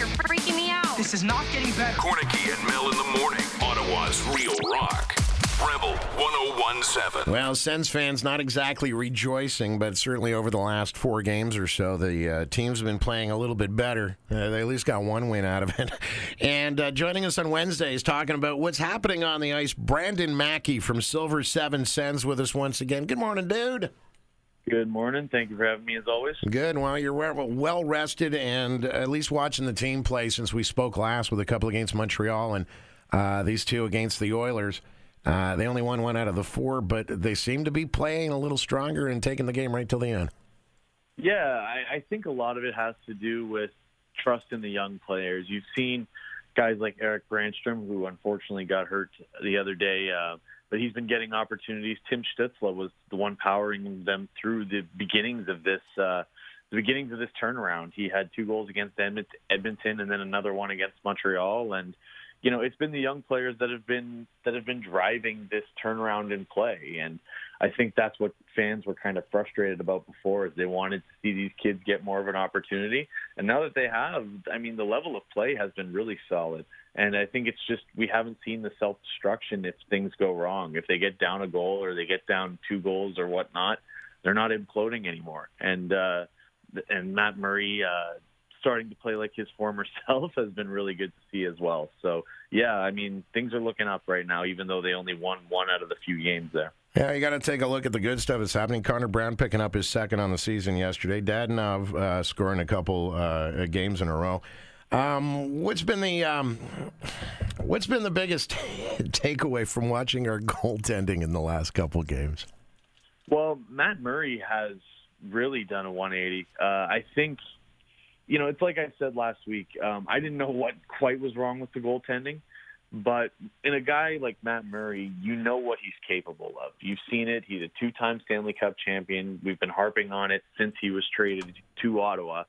You're freaking me out. This is not getting better. Kornicky and Mel in the morning. Ottawa's Real Rock. Rebel 101.7. Well, Sens fans not exactly rejoicing, but certainly over the last 4 games or so, the teams have been playing a little bit better. They at least got one win out of it. And joining us on Wednesday is talking about what's happening on the ice. Brandon Maki from Silver 7 Sens with us once again. Good morning, dude. Good morning. Thank you for having me, as always. Good. Well, you're well rested and at least watching the team play since we spoke last with a couple against Montreal and these 2 against the Oilers. They only won 1 out of the 4, but they seem to be playing a little stronger and taking the game right till the end. Yeah, I think a lot of it has to do with trust in the young players. You've seen guys like Eric Brandstrom, who unfortunately got hurt the other day, but he's been getting opportunities. Tim Stützle was the one powering them through the beginnings of this turnaround. He had 2 goals against Edmonton and then another one against Montreal, and you know, it's been the young players that have been driving this turnaround in play, and I think that's what fans were kind of frustrated about before, is they wanted to see these kids get more of an opportunity, and now that they have, I mean, the level of play has been really solid, and I think it's just we haven't seen the self-destruction if things go wrong. If they get down a goal or they get down 2 goals or whatnot, they're not imploding anymore, and Matt Murray starting to play like his former self has been really good to see as well. So, yeah, I mean, things are looking up right now, even though they only won 1 out of the few games there. Yeah, you got to take a look at the good stuff that's happening. Connor Brown picking up his 2nd on the season yesterday. Dadonov scoring a couple games in a row. What's been the biggest takeaway from watching our goaltending in the last couple games? Well, Matt Murray has really done a 180. I think, you know, it's like I said last week, I didn't know what quite was wrong with the goaltending, but in a guy like Matt Murray, you know what he's capable of. You've seen it. He's a 2-time Stanley Cup champion. We've been harping on it since he was traded to Ottawa,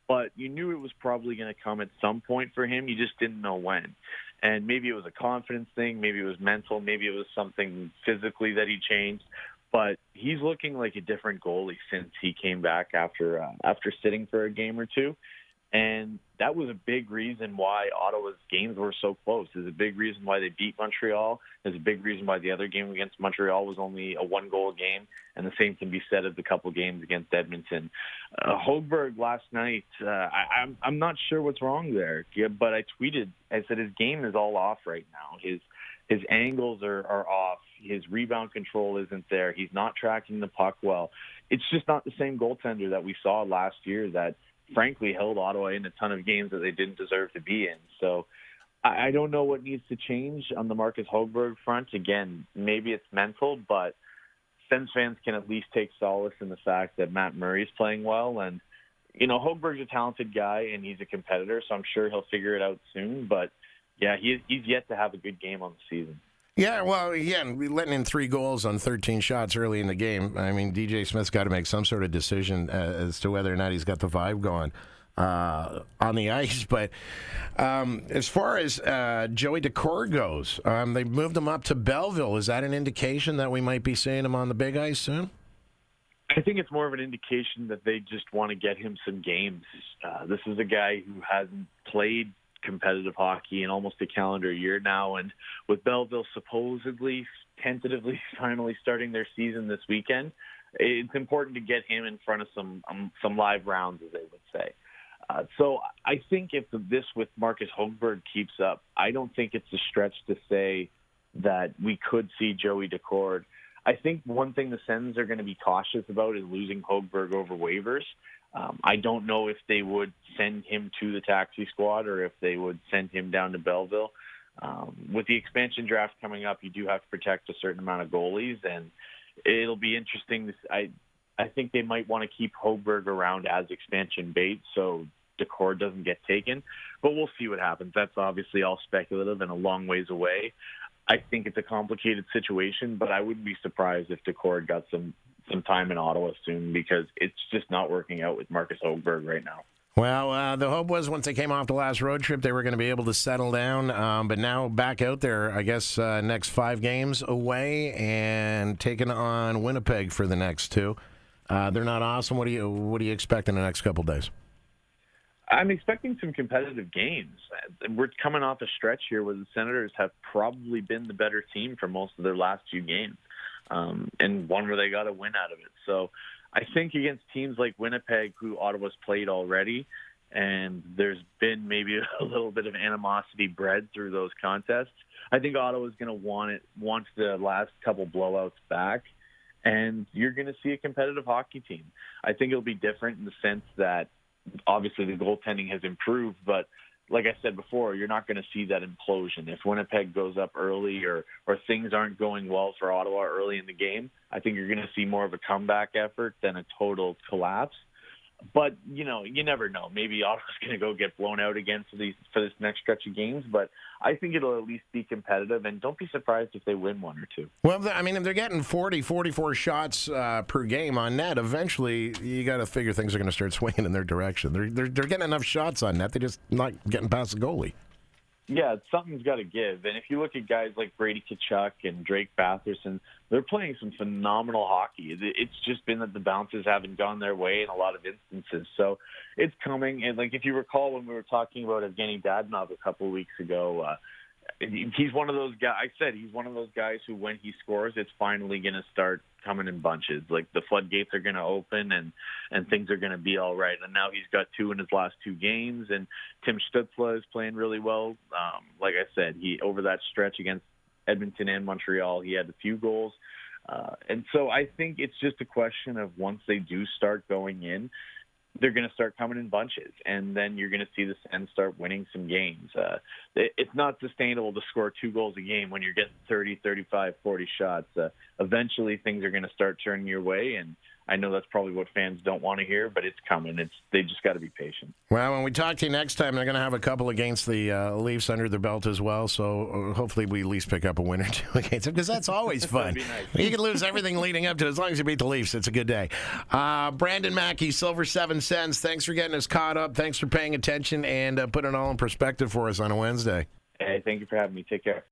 but you knew it was probably going to come at some point for him. You just didn't know when. And maybe it was a confidence thing. Maybe it was mental. Maybe it was something physically that he changed. But he's looking like a different goalie since he came back after sitting for a game or 2. And that was a big reason why Ottawa's games were so close. There's a big reason why they beat Montreal. There's a big reason why the other game against Montreal was only a 1-goal game. And the same can be said of the couple games against Edmonton. Hogberg last night, I'm not sure what's wrong there. Yeah, but I tweeted, I said his game is all off right now. His angles are off. His rebound control isn't there. He's not tracking the puck well. It's just not the same goaltender that we saw last year that, frankly, held Ottawa in a ton of games that they didn't deserve to be in. So I don't know what needs to change on the Marcus Hogberg front. Again, maybe it's mental, but Sens fans can at least take solace in the fact that Matt Murray is playing well. And, you know, Hogberg's a talented guy, and he's a competitor, so I'm sure he'll figure it out soon. But, yeah, he's yet to have a good game on the season. Yeah, well, we letting in 3 goals on 13 shots early in the game. I mean, DJ Smith's got to make some sort of decision as to whether or not he's got the vibe going on the ice. But as far as Joey Daccord goes, they've moved him up to Belleville. Is that an indication that we might be seeing him on the big ice soon? I think it's more of an indication that they just want to get him some games. This is a guy who hasn't played competitive hockey in almost a calendar year now, and with Belleville supposedly tentatively finally starting their season this weekend, it's important to get him in front of some live rounds, as they would say. So I think if this with Marcus Hogberg keeps up, I don't think it's a stretch to say that we could see Joey Daccord. I think one thing the Sens are going to be cautious about is losing Hogberg over waivers. I don't know if they would send him to the taxi squad or if they would send him down to Belleville. With the expansion draft coming up, you do have to protect a certain amount of goalies, and it'll be interesting. I think they might want to keep Hogberg around as expansion bait so Daccord doesn't get taken, but we'll see what happens. That's obviously all speculative and a long ways away. I think it's a complicated situation, but I wouldn't be surprised if Daccord got some time in Ottawa soon, because it's just not working out with Marcus Hogberg right now. Well, the hope was once they came off the last road trip, they were going to be able to settle down. But now back out there, I guess, next 5 games away and taking on Winnipeg for the next 2. They're not awesome. What do you expect in the next couple days? I'm expecting some competitive games. We're coming off a stretch here where the Senators have probably been the better team for most of their last few games, and one where they got a win out of it. So I think against teams like Winnipeg, who Ottawa's played already, and there's been maybe a little bit of animosity bred through those contests, I think Ottawa's going to want the last couple blowouts back, and you're going to see a competitive hockey team. I think it'll be different in the sense that obviously the goaltending has improved, but like I said before, you're not going to see that implosion. If Winnipeg goes up early or things aren't going well for Ottawa early in the game, I think you're going to see more of a comeback effort than a total collapse. But, you never know. Maybe Ottawa's going to go get blown out again for this next stretch of games. But I think it'll at least be competitive. And don't be surprised if they win one or two. Well, I mean, if they're getting 40, 44 shots per game on net, eventually you got to figure things are going to start swinging in their direction. They're getting enough shots on net. They're just not getting past the goalie. Yeah, something's got to give. And if you look at guys like Brady Tkachuk and Drake Batherson, they're playing some phenomenal hockey. It's just been that the bounces haven't gone their way in a lot of instances. So it's coming. And, if you recall when we were talking about Evgeny Dadonov a couple of weeks ago, he's one of those guys. I said he's one of those guys who, when he scores, it's finally going to start coming in bunches. The floodgates are going to open and things are going to be all right. And now he's got 2 in his last 2 games, and Tim Stützle is playing really well. Like I said, he over that stretch against Edmonton and Montreal, he had a few goals. And so I think it's just a question of once they do start going in, they're going to start coming in bunches, and then you're going to see the Sens start winning some games. It's not sustainable to score 2 goals a game when you're getting 30, 35, 40 shots. Eventually, things are going to start turning your way, and I know that's probably what fans don't want to hear, but it's coming. They just got to be patient. Well, when we talk to you next time, they're going to have a couple against the Leafs under their belt as well, so hopefully we at least pick up a win or 2 against them, because that's always fun. Nice. You can lose everything leading up to it. As long as you beat the Leafs, it's a good day. Brandon Maki, Silver 7 Cents, thanks for getting us caught up. Thanks for paying attention and putting it all in perspective for us on a Wednesday. Hey, thank you for having me. Take care.